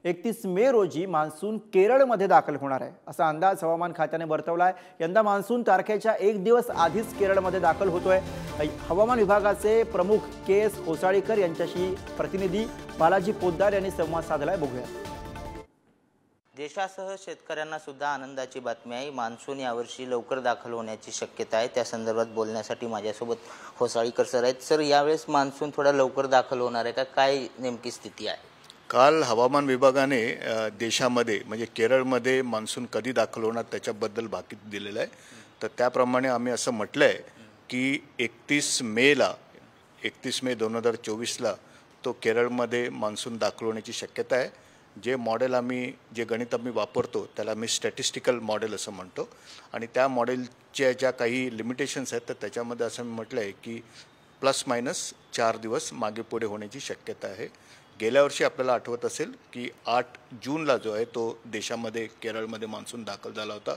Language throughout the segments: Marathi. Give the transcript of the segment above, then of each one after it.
31 मे रोजी मान्सून केरळमध्ये दाखल होणार आहे असा अंदाज हवामान खात्याने वर्तवला आहे। यंदा मान्सून तारखेच्या एक दिवस आधीच केरळमध्ये दाखल होतोय। हवामान विभागाचे प्रमुख के.एस. होसाळीकर यांच्याशी प्रतिनिधी बालाजी पोद्दार यांनी संवाद साधलाय। बघूया। देशासह शेतकऱ्यांना सुद्धा आनंदाची बातमी आहे। मान्सून यावर्षी लवकर दाखल होण्याची शक्यता आहे। त्या संदर्भात बोलण्यासाठी माझ्यासोबत होसाळीकर सर आहेत। सर, यावेळेस मान्सून थोडा लवकर दाखल होणार आहे का? काय नेमकी स्थिती आहे? काल हवामान विभागाने देशामध्ये म्हणजे केरळमध्ये मान्सून कधी दाखल होणार त्याच्याबद्दल भाकीत दिलेलं आहे। तर त्याप्रमाणे आम्ही असं म्हटलं आहे की 31 मे 2024ला तो केरळमध्ये मान्सून दाखल होण्याची शक्यता आहे। जे गणित आम्ही वापरतो त्याला मी स्टॅटिस्टिकल मॉडेल असं म्हणतो आणि त्या मॉडेलच्या ज्या काही लिमिटेशन्स आहेत तर त्याच्यामध्ये असं मी म्हटलं आहे की ±4 दिवस मागे पुढे होण्याची शक्यता आहे। गेल्या वर्षी आपल्याला आठवत असेल की 8 जूनला जो आहे तो देशामध्ये केरळमध्ये मान्सून दाखल झाला होता।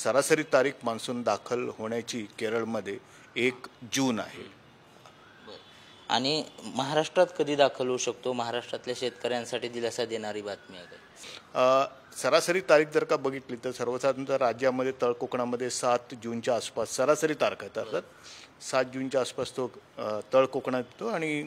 सरासरी तारीख मान्सून दाखल होण्याची केरळमध्ये 1 जून आहे। आणि महाराष्ट्रात कधी दाखल होऊ शकतो? महाराष्ट्रातल्या शेतकऱ्यांसाठी दिलासा देणारी बातमी आहे। सरासरी तारीख जर का बघितली तर सर्वसाधारणतः राज्यामध्ये तळकोकणामध्ये 7 जूनच्या आसपास सरासरी तारीख आहे। तर 7 जूनच्या आसपास तो तळकोकणात येतो आणि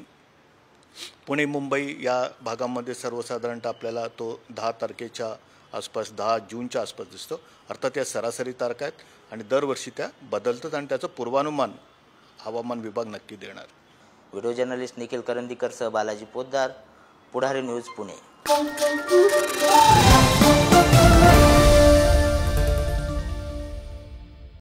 पुणे मुंबई या भागामध्ये सर्वसाधारणतः आपल्याला तो 10 तारखेच्या आसपास 10 जूनच्या आसपास दिसतो। अर्थात या सरासरी तारखा आहेत आणि दरवर्षी त्या बदलतात आणि त्याचं पूर्वानुमान हवामान विभाग नक्की देणार। व्हिडिओ जर्नलिस्ट निखिल करंदीकर सह बालाजी पोद्दार, पुढारी न्यूज, पुणे।